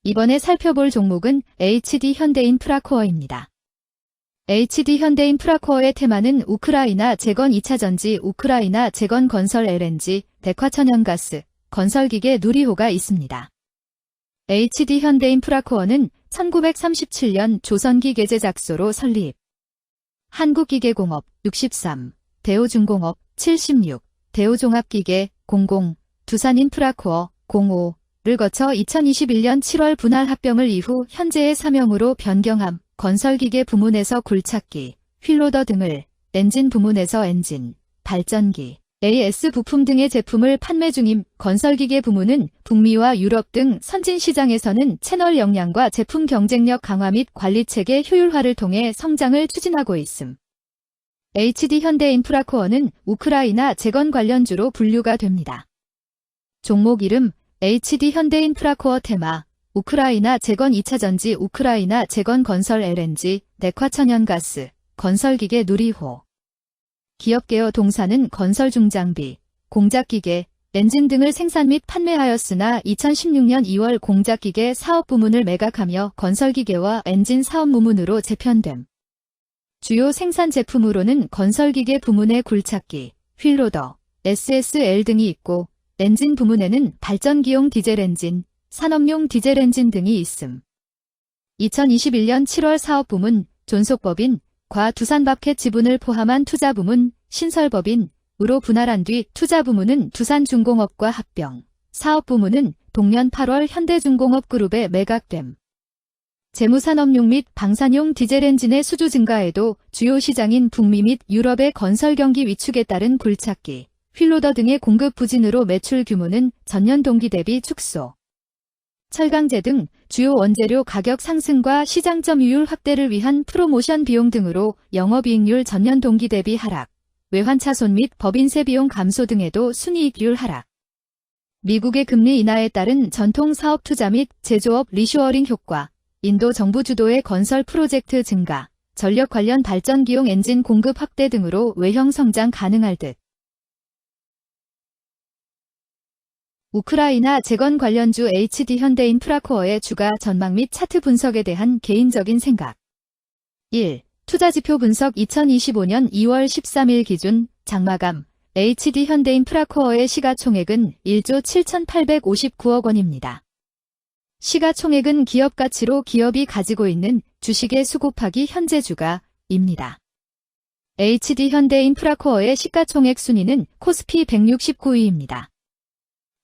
이번에 살펴볼 종목은 HD현대인프라코어입니다. HD현대인프라코어의 테마는 우크라이나 재건 2차 전지, 우크라이나 재건 건설 LNG, 백화천연가스, 건설기계 누리호가 있습니다. HD현대인프라코어는 1937년 조선기계 제작소로 설립. 한국기계공업 63, 대우중공업 76, 대우종합기계 00, 두산인프라코어 05를 거쳐 2021년 7월 분할 합병을 이후 현재의 사명으로 변경함. 건설기계 부문에서 굴착기, 휠로더 등을, 엔진 부문에서 엔진, 발전기, AS 부품 등의 제품을 판매 중임. 건설기계 부문은 북미와 유럽 등 선진 시장에서는 채널 역량과 제품 경쟁력 강화 및 관리체계 효율화를 통해 성장을 추진하고 있음. HD현대인프라코어는 우크라이나 재건 관련주로 분류가 됩니다. 종목 이름 HD현대인프라코어 테마 우크라이나 재건 2차 전지, 우크라이나 재건 건설 LNG, 백화천연가스, 건설기계 누리호. 기업계여 동사는 건설 중장비, 공작기계, 엔진 등을 생산 및 판매하였으나 2016년 2월 공작기계 사업 부문을 매각하며 건설기계와 엔진 사업 부문으로 재편됨. 주요 생산 제품으로는 건설기계 부문의 굴착기, 휠로더, SSL 등이 있고 엔진 부문에는 발전기용 디젤 엔진, 산업용 디젤 엔진 등이 있음. 2021년 7월 사업부문, 존속법인, 과 두산밥켓 지분을 포함한 투자부문, 신설법인으로 분할한 뒤 투자부문은 두산중공업과 합병, 사업부문은 동년 8월 현대중공업그룹에 매각됨. 재무산업용 및 방산용 디젤 엔진의 수주 증가에도 주요 시장인 북미 및 유럽의 건설 경기 위축에 따른 굴착기, 휠로더 등의 공급 부진으로 매출 규모는 전년 동기 대비 축소. 철강제 등 주요 원재료 가격 상승과 시장 점유율 확대를 위한 프로모션 비용 등으로 영업이익률 전년 동기 대비 하락, 외환차손 및 법인세 비용 감소 등에도 순이익률 하락. 미국의 금리 인하에 따른 전통 사업 투자 및 제조업 리쇼어링 효과, 인도 정부 주도의 건설 프로젝트 증가, 전력 관련 발전기용 엔진 공급 확대 등으로 외형 성장 가능할 듯. 우크라이나 재건 관련주 HD현대인프라코어의 주가 전망 및 차트 분석에 대한 개인적인 생각. 1. 투자지표 분석 2025년 2월 13일 기준 장마감 HD현대인프라코어의 시가총액은 1조 7,859억 원입니다. 시가총액은 기업가치로 기업이 가지고 있는 주식의 수 곱하기 현재 주가입니다. HD현대인프라코어의 시가총액 순위는 코스피 169위입니다.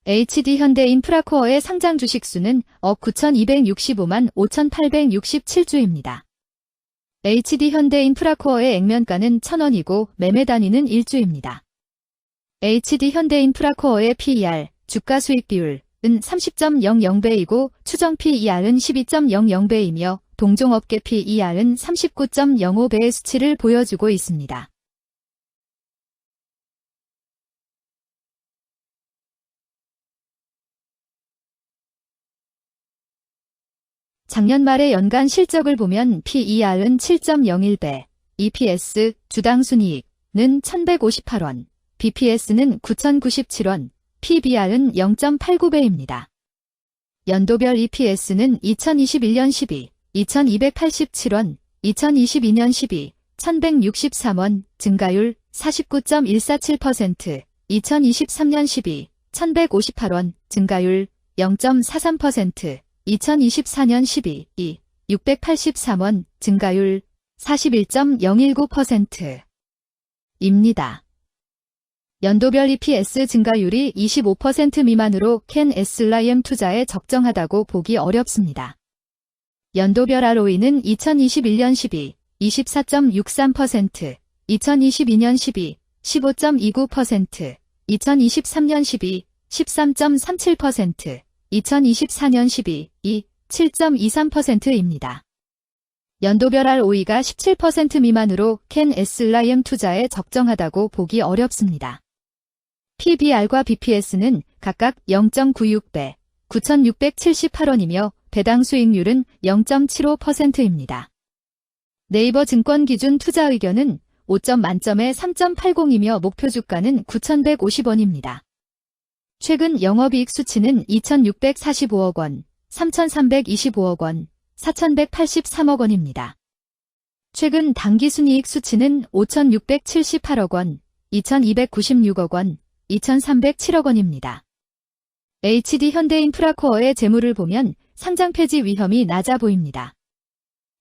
HD현대인프라코어의 상장 주식수는 억 9,265만 5,867주입니다. HD현대인프라코어의 액면가는 1,000원이고 매매 단위는 1주입니다. HD현대인프라코어의 PER, 주가수익 비율은 30.00배이고 추정 PER은 12.00배이며 동종업계 PER은 39.05배의 수치를 보여주고 있습니다. 작년 말의 연간 실적을 보면 PER은 7.01배, EPS, 주당 순이익은 1,158원, BPS는 9,097원, PBR은 0.89배입니다. 연도별 EPS는 2021년 12, 2,287원, 2022년 12, 1,163원, 증가율 49.147%, 2023년 12, 1,158원, 증가율 0.43%, 2024년 12, 683원, 증가율 41.019%입니다. 연도별 EPS 증가율이 25% 미만으로 캔 SLIM 투자에 적정하다고 보기 어렵습니다. 연도별 ROE는 2021년 12, 24.63%, 2022년 12, 15.29%, 2023년 12, 13.37%, 2024년 12, 7.23%입니다. 연도별 ROE가 17% 미만으로 캔 SLIM 투자에 적정하다고 보기 어렵습니다. PBR과 BPS는 각각 0.96배, 9,678원이며 배당 수익률은 0.75%입니다. 네이버 증권 기준 투자 의견은 5점 만점에 3.80이며 목표 주가는 9,150원입니다. 최근 영업이익 수치는 2,645억 원, 3,325억 원, 4,183억 원입니다. 최근 당기순이익 수치는 5,678억 원, 2,296억 원, 2,307억 원입니다. HD현대인프라코어의 재물을 보면 상장 폐지 위험이 낮아 보입니다.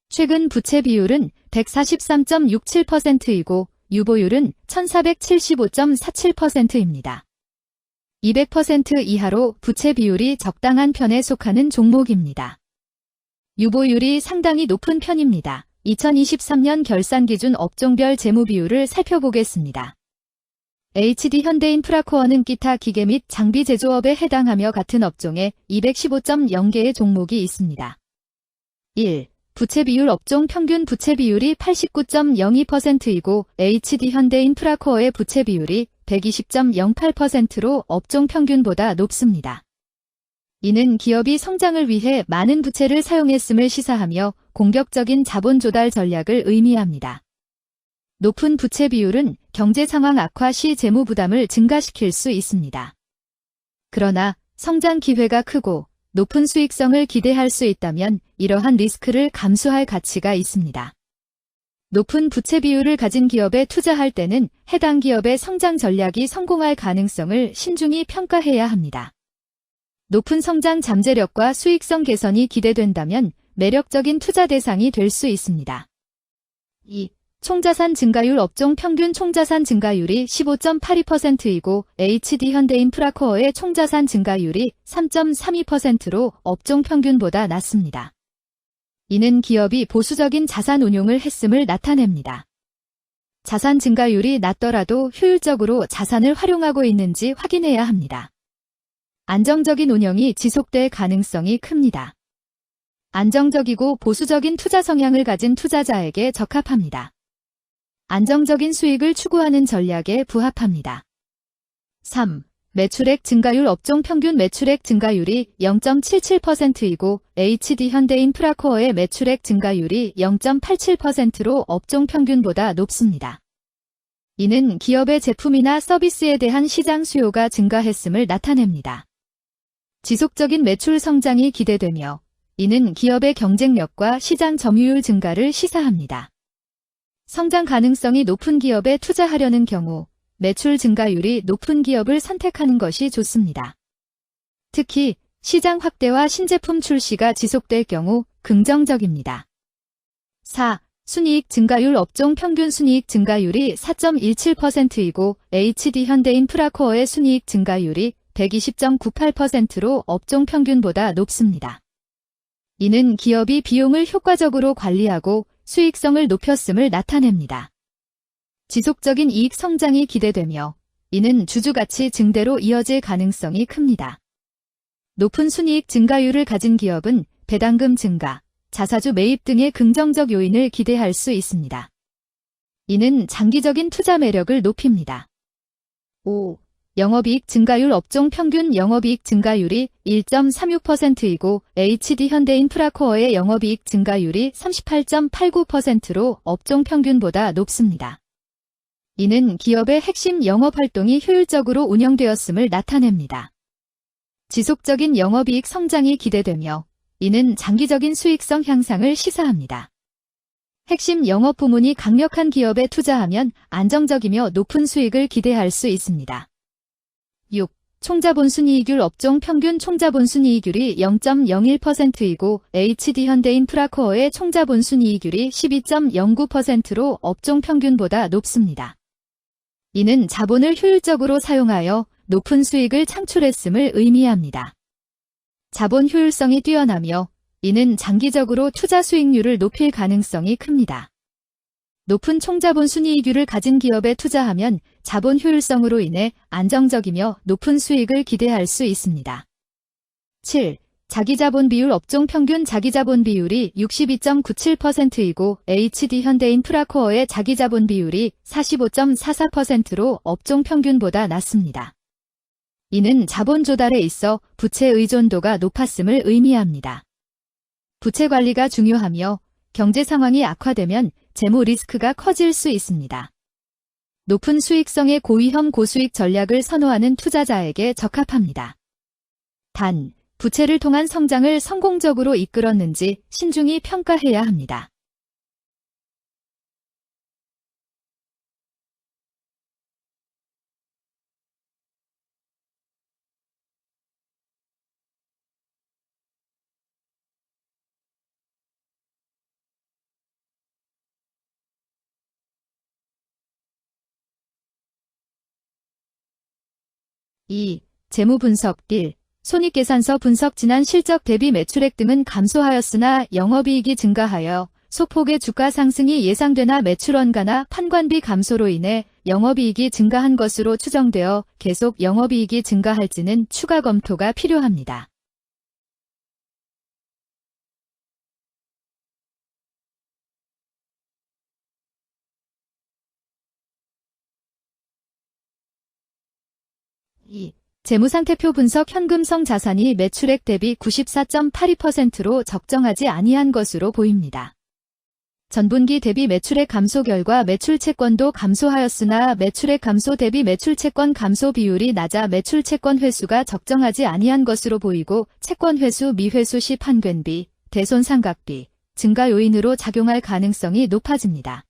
최근 부채 비율은 143.67%이고 유보율은 1,475.47%입니다. 200% 이하로 부채 비율이 적당한 편에 속하는 종목입니다. 유보율이 상당히 높은 편입니다. 2023년 결산 기준 업종별 재무 비율을 살펴보겠습니다. HD현대인프라코어는 기타 기계 및 장비 제조업에 해당하며 같은 업종에 215.0개의 종목이 있습니다. 1. 부채 비율 업종 평균 부채 비율이 89.02%이고 HD현대인프라코어의 부채 비율이 120.08%로 업종 평균보다 높습니다. 이는 기업이 성장을 위해 많은 부채를 사용했음을 시사하며 공격적인 자본 조달 전략을 의미합니다. 높은 부채 비율은 경제 상황 악화 시 재무 부담을 증가시킬 수 있습니다. 그러나 성장 기회가 크고 높은 수익성을 기대할 수 있다면 이러한 리스크를 감수할 가치가 있습니다. 높은 부채 비율을 가진 기업에 투자할 때는 해당 기업의 성장 전략이 성공할 가능성을 신중히 평가해야 합니다. 높은 성장 잠재력과 수익성 개선이 기대된다면 매력적인 투자 대상이 될 수 있습니다. 2. 총자산 증가율 업종 평균 총자산 증가율이 15.82%이고 HD현대인프라코어의 총자산 증가율이 3.32%로 업종 평균보다 낮습니다. 이는 기업이 보수적인 자산 운용을 했음을 나타냅니다. 자산 증가율이 낮더라도 효율적으로 자산을 활용하고 있는지 확인해야 합니다. 안정적인 운영이 지속될 가능성이 큽니다. 안정적이고 보수적인 투자 성향을 가진 투자자에게 적합합니다. 안정적인 수익을 추구하는 전략에 부합합니다. 3. 매출액 증가율 업종 평균 매출액 증가율이 0.77%이고 HD현대인프라코어의 매출액 증가율이 0.87%로 업종 평균보다 높습니다. 이는 기업의 제품이나 서비스에 대한 시장 수요가 증가했음을 나타냅니다. 지속적인 매출 성장이 기대되며 이는 기업의 경쟁력과 시장 점유율 증가를 시사합니다. 성장 가능성이 높은 기업에 투자하려는 경우 매출 증가율이 높은 기업을 선택하는 것이 좋습니다. 특히 시장 확대와 신제품 출시가 지속될 경우 긍정적입니다. 4. 순이익 증가율 업종 평균 순이익 증가율이 4.17%이고 HD현대인프라코어의 순이익 증가율이 120.98%로 업종 평균보다 높습니다. 이는 기업이 비용을 효과적으로 관리하고 수익성을 높였음을 나타냅니다. 지속적인 이익 성장이 기대되며 이는 주주가치 증대로 이어질 가능성이 큽니다. 높은 순이익 증가율을 가진 기업은 배당금 증가, 자사주 매입 등의 긍정적 요인을 기대할 수 있습니다. 이는 장기적인 투자 매력을 높입니다. 5. 영업이익 증가율 업종 평균 영업이익 증가율이 1.36%이고 HD현대인프라코어의 영업이익 증가율이 38.89%로 업종 평균보다 높습니다. 이는 기업의 핵심 영업활동이 효율적으로 운영되었음을 나타냅니다. 지속적인 영업이익 성장이 기대되며 이는 장기적인 수익성 향상을 시사합니다. 핵심 영업 부문이 강력한 기업에 투자하면 안정적이며 높은 수익을 기대할 수 있습니다. 6. 총자본순이익률 업종 평균 총자본순이익률이 0.01%이고 HD현대인프라코어의 총자본순이익률이 12.09%로 업종 평균보다 높습니다. 이는 자본을 효율적으로 사용하여 높은 수익을 창출했음을 의미합니다. 자본 효율성이 뛰어나며 이는 장기적으로 투자 수익률을 높일 가능성이 큽니다. 높은 총자본 순이익률을 가진 기업에 투자하면 자본 효율성으로 인해 안정적이며 높은 수익을 기대할 수 있습니다. 7. 자기자본 비율 업종 평균 자기자본 비율이 62.97%이고 HD현대인프라코어의 자기자본 비율이 45.44%로 업종 평균보다 낮습니다. 이는 자본 조달에 있어 부채 의존도가 높았음을 의미합니다. 부채 관리가 중요하며 경제 상황이 악화되면 재무 리스크가 커질 수 있습니다. 높은 수익성의 고위험 고수익 전략을 선호하는 투자자에게 적합합니다. 단, 부채를 통한 성장을 성공적으로 이끌었는지 신중히 평가해야 합니다. 2. 재무 분석 1. 손익계산서 분석 지난 실적 대비 매출액 등은 감소하였으나 영업이익이 증가하여 소폭의 주가 상승이 예상되나 매출 원가나 판관비 감소로 인해 영업이익이 증가한 것으로 추정되어 계속 영업이익이 증가할지는 추가 검토가 필요합니다. 이 재무상태표 분석 현금성 자산이 매출액 대비 94.82%로 적정하지 아니한 것으로 보입니다. 전분기 대비 매출액 감소 결과 매출 채권도 감소하였으나 매출액 감소 대비 매출 채권 감소 비율이 낮아 매출 채권 회수가 적정하지 아니한 것으로 보이고 채권 회수 미회수 시 판관비, 대손상각비 증가 요인으로 작용할 가능성이 높아집니다.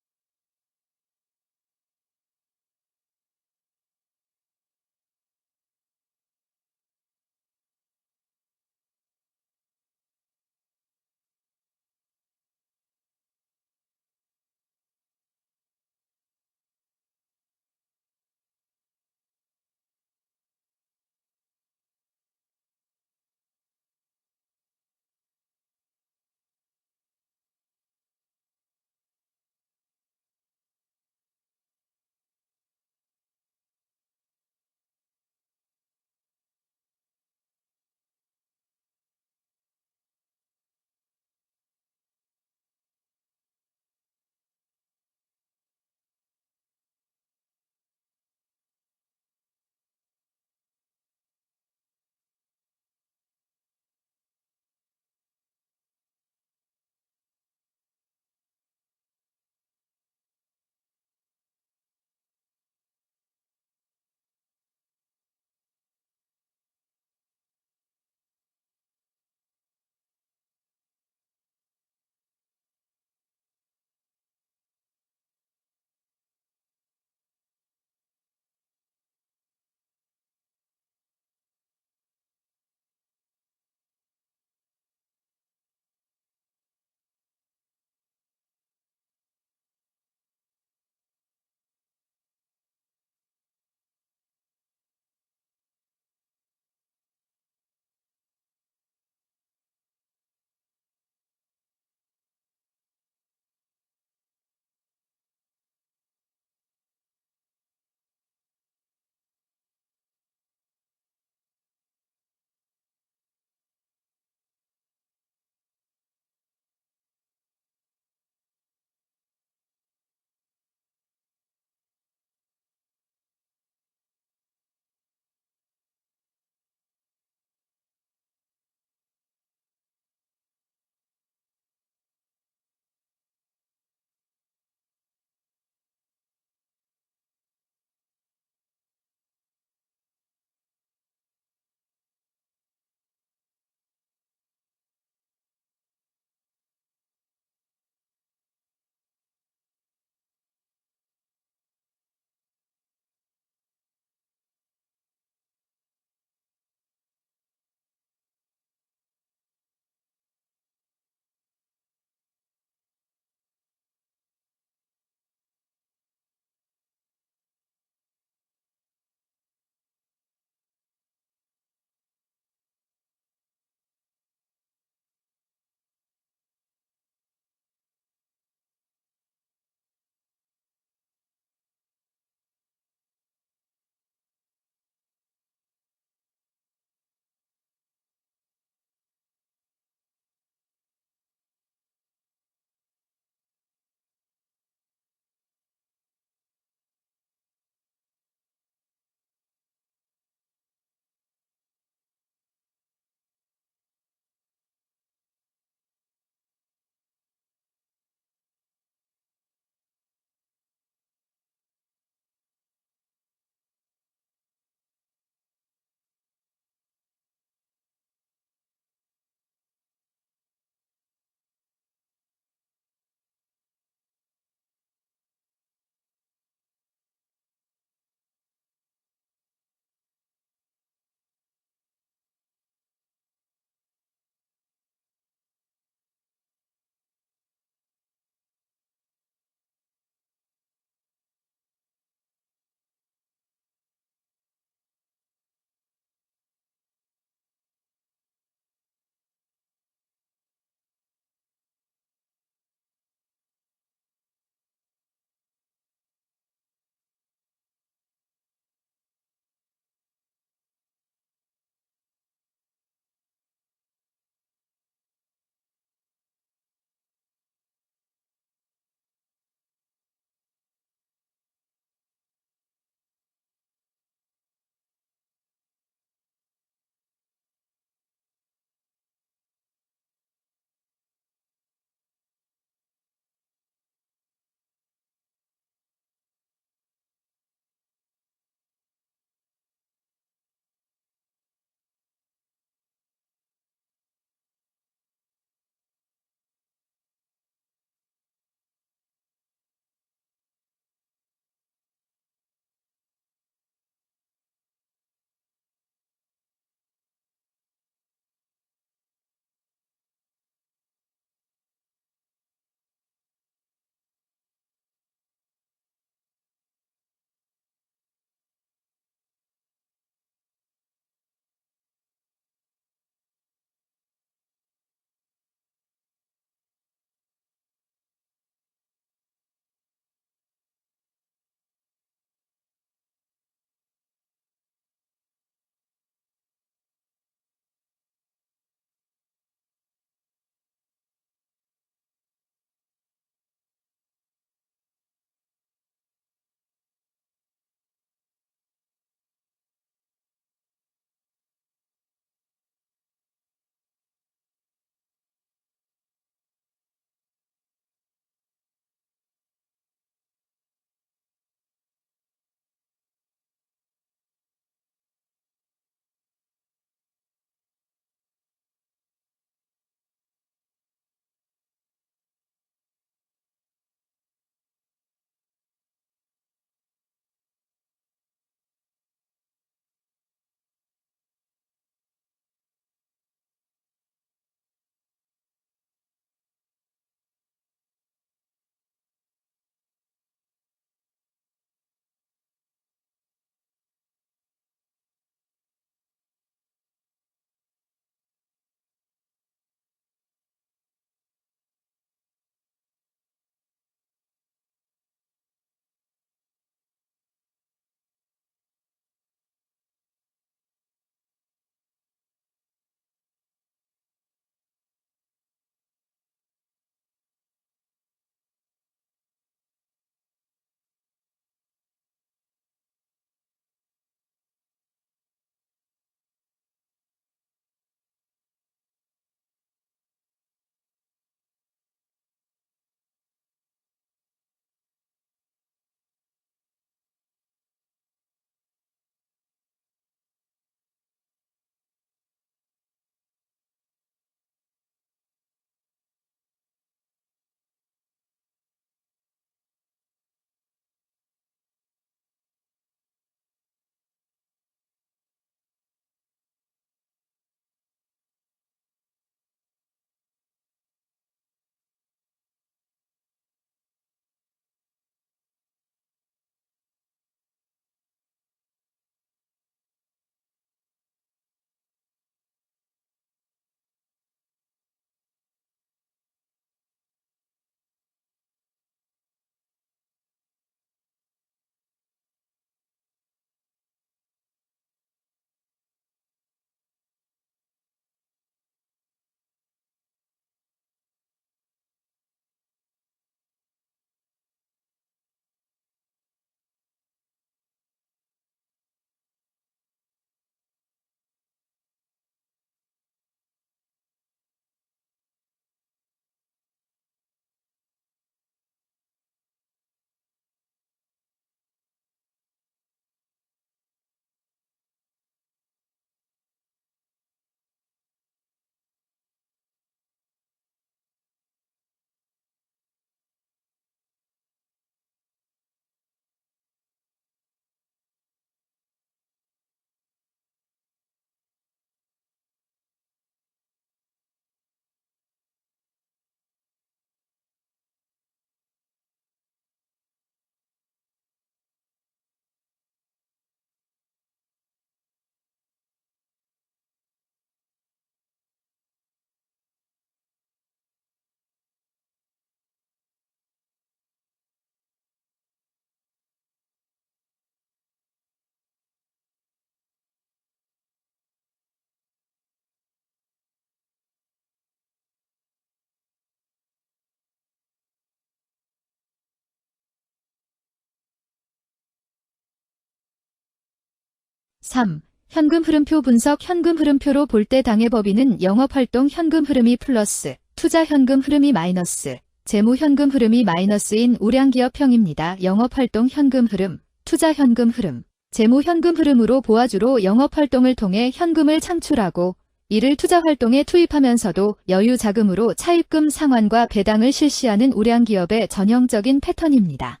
3. 현금 흐름표 분석. 현금 흐름표로 볼 때 당해 법인은 영업활동 현금 흐름이 플러스, 투자 현금 흐름이 마이너스, 재무 현금 흐름이 마이너스인 우량기업형입니다. 영업활동 현금 흐름, 투자 현금 흐름, 재무 현금 흐름으로 보아주로 영업활동을 통해 현금을 창출하고 이를 투자활동에 투입하면서도 여유 자금으로 차입금 상환과 배당을 실시하는 우량기업의 전형적인 패턴입니다.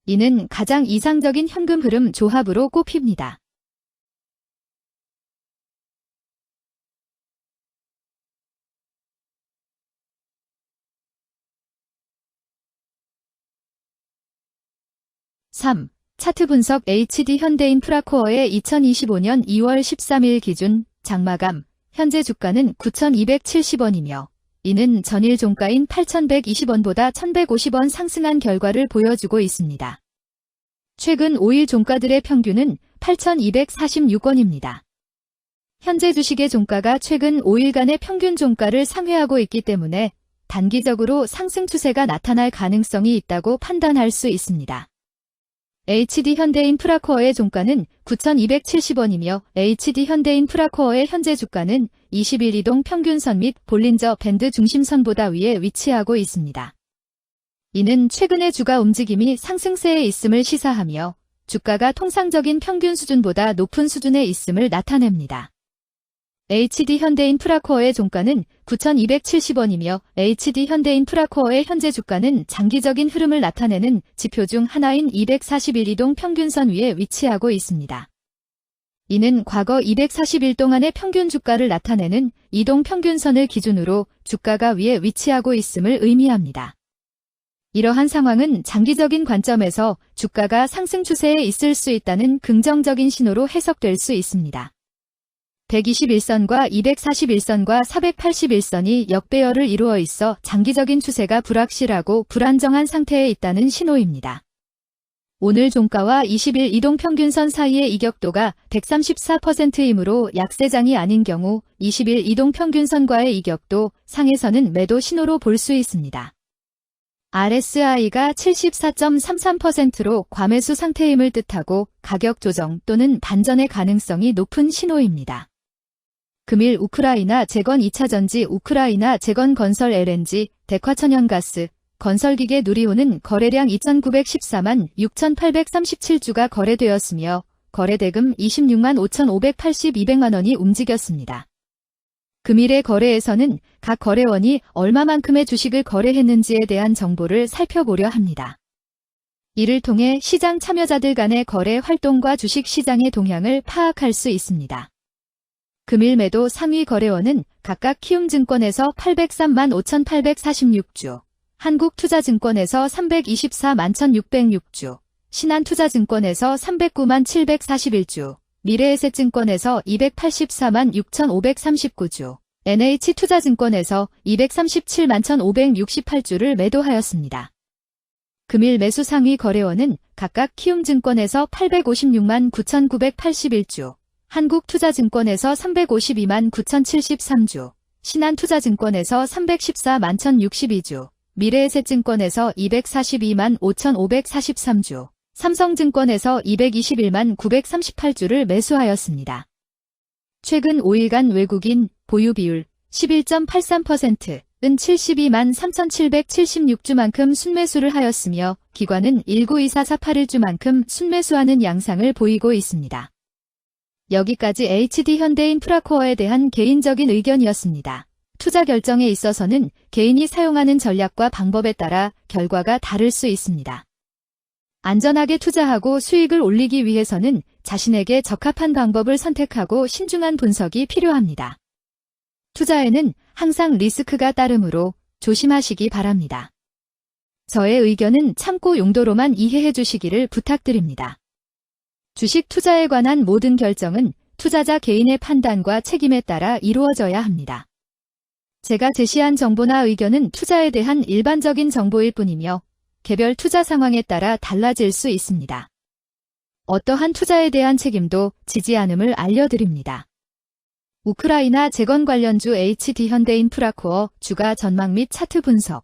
이는 가장 이상적인 현금 흐름 조합으로 꼽힙니다. (3) 차트 분석. HD 현대인프라코어의 2025년 2월 13일 기준 장마감 현재 주가는 9,270원이며 이는 전일 종가인 8,120원보다 1,150원 상승한 결과를 보여주고 있습니다. 최근 5일 종가들의 평균은 8,246원입니다. 현재 주식의 종가가 최근 5일간의 평균 종가를 상회하고 있기 때문에 단기적으로 상승 추세가 나타날 가능성이 있다고 판단할 수 있습니다. HD 현대인프라코어의 종가는 9,270원이며 HD 현대인프라코어의 현재 주가는 20일 이동 평균선 및 볼린저 밴드 중심선보다 위에 위치하고 있습니다. 이는 최근의 주가 움직임이 상승세에 있음을 시사하며 주가가 통상적인 평균 수준보다 높은 수준에 있음을 나타냅니다. HD 현대인프라코어의 종가는 9,270원이며 HD 현대인프라코어의 현재 주가는 장기적인 흐름을 나타내는 지표 중 하나인 241 이동 평균선 위에 위치하고 있습니다. 이는 과거 240일 동안의 평균 주가를 나타내는 이동 평균선을 기준으로 주가가 위에 위치하고 있음을 의미합니다. 이러한 상황은 장기적인 관점에서 주가가 상승 추세에 있을 수 있다는 긍정적인 신호로 해석될 수 있습니다. 121선과 241선과 481선이 역배열을 이루어 있어 장기적인 추세가 불확실하고 불안정한 상태에 있다는 신호입니다. 오늘 종가와 20일 이동평균선 사이의 이격도가 134%이므로 약세장이 아닌 경우 20일 이동평균선과의 이격도 상에서는 매도 신호로 볼 수 있습니다. RSI가 74.33%로 과매수 상태임을 뜻하고 가격 조정 또는 반전의 가능성이 높은 신호입니다. 금일 우크라이나 재건 2차전지 우크라이나 재건 건설 LNG, 대화천연가스, 건설기계 누리호는 거래량 2,914만 6,837주가 거래되었으며 거래대금 26만 5,582백만 원이 움직였습니다. 금일의 거래에서는 각 거래원이 얼마만큼의 주식을 거래했는지에 대한 정보를 살펴보려 합니다. 이를 통해 시장 참여자들 간의 거래 활동과 주식 시장의 동향을 파악할 수 있습니다. 금일 매도 상위 거래원은 각각 키움증권에서 803만 5,846주, 한국투자증권에서 324만 1,606주, 신한투자증권에서 309만 741주, 미래에셋증권에서 284만 6,539주, NH투자증권에서 237만 1,568주를 매도하였습니다. 금일 매수 상위 거래원은 각각 키움증권에서 856만 9,981주, 한국투자증권에서 352만 9,073주, 신한투자증권에서 314만 1,062주, 미래에셋증권에서 242만 5,543주, 삼성증권에서 221만 938주를 매수하였습니다. 최근 5일간 외국인 보유 비율 11.83%은 72만 3,776주만큼 순매수를 하였으며 기관은 192448일주만큼 순매수하는 양상을 보이고 있습니다. 여기까지 HD 현대인프라코어에 대한 개인적인 의견이었습니다. 투자 결정에 있어서는 개인이 사용하는 전략과 방법에 따라 결과가 다를 수 있습니다. 안전하게 투자하고 수익을 올리기 위해서는 자신에게 적합한 방법을 선택하고 신중한 분석이 필요합니다. 투자에는 항상 리스크가 따르므로 조심하시기 바랍니다. 저의 의견은 참고 용도로만 이해해 주시기를 부탁드립니다. 주식 투자에 관한 모든 결정은 투자자 개인의 판단과 책임에 따라 이루어져야 합니다. 제가 제시한 정보나 의견은 투자에 대한 일반적인 정보일 뿐이며 개별 투자 상황에 따라 달라질 수 있습니다. 어떠한 투자에 대한 책임도 지지 않음을 알려드립니다. 우크라이나 재건 관련주 HD 현대인프라코어 주가 전망 및 차트 분석.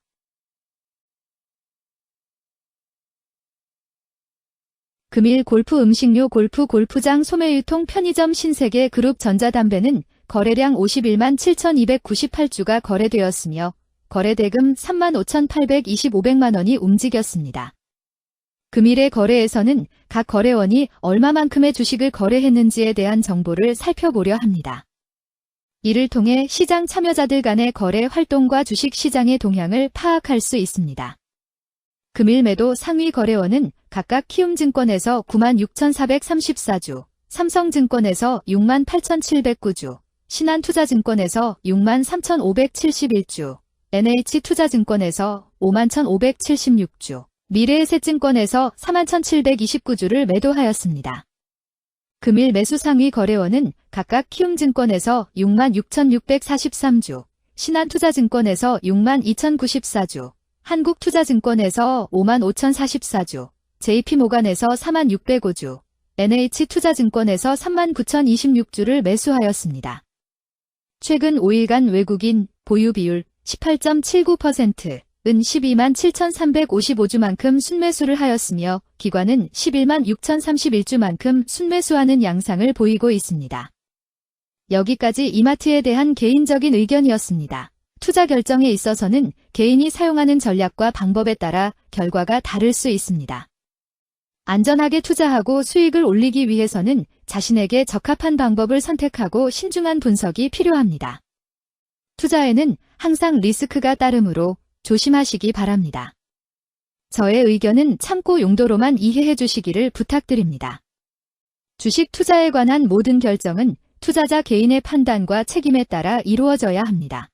금일 골프 음식료 골프장 소매유통 편의점 신세계 그룹 전자담배는 거래량 51만 7,298주가 거래되었으며 거래대금 35,825백만 원이 움직였습니다. 금일의 거래에서는 각 거래원이 얼마만큼의 주식을 거래했는지에 대한 정보를 살펴보려 합니다. 이를 통해 시장 참여자들 간의 거래 활동과 주식 시장의 동향을 파악할 수 있습니다. 금일 매도 상위 거래원은 각각 키움증권에서 96,434주, 삼성증권에서 68,709주, 신한투자증권에서 63,571주, NH투자증권에서 51,576주, 미래에셋증권에서 41,729주를 매도하였습니다. 금일 매수 상위 거래원은 각각 키움증권에서 66,643주, 신한투자증권에서 62,094주, 한국투자증권에서 55,044주, JP모간에서 40,605주, NH투자증권에서 39,026주를 매수하였습니다. 최근 5일간 외국인 보유 비율 18.79%, 은 12만 7,355주만큼 순매수를 하였으며 기관은 11만 6,031주만큼 순매수하는 양상을 보이고 있습니다. 여기까지 이마트에 대한 개인적인 의견이었습니다. 투자 결정에 있어서는 개인이 사용하는 전략과 방법에 따라 결과가 다를 수 있습니다. 안전하게 투자하고 수익을 올리기 위해서는 자신에게 적합한 방법을 선택하고 신중한 분석이 필요합니다. 투자에는 항상 리스크가 따르므로 조심하시기 바랍니다. 저의 의견은 참고 용도로만 이해해 주시기를 부탁드립니다. 주식 투자에 관한 모든 결정은 투자자 개인의 판단과 책임에 따라 이루어져야 합니다.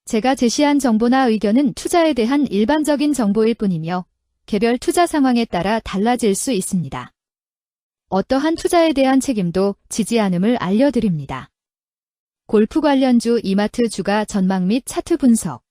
제가 제시한 정보나 의견은 투자에 대한 일반적인 정보일 뿐이며 개별 투자 상황에 따라 달라질 수 있습니다. 어떠한 투자에 대한 책임도 지지 않음을 알려드립니다. 골프 관련주 이마트 주가 전망 및 차트 분석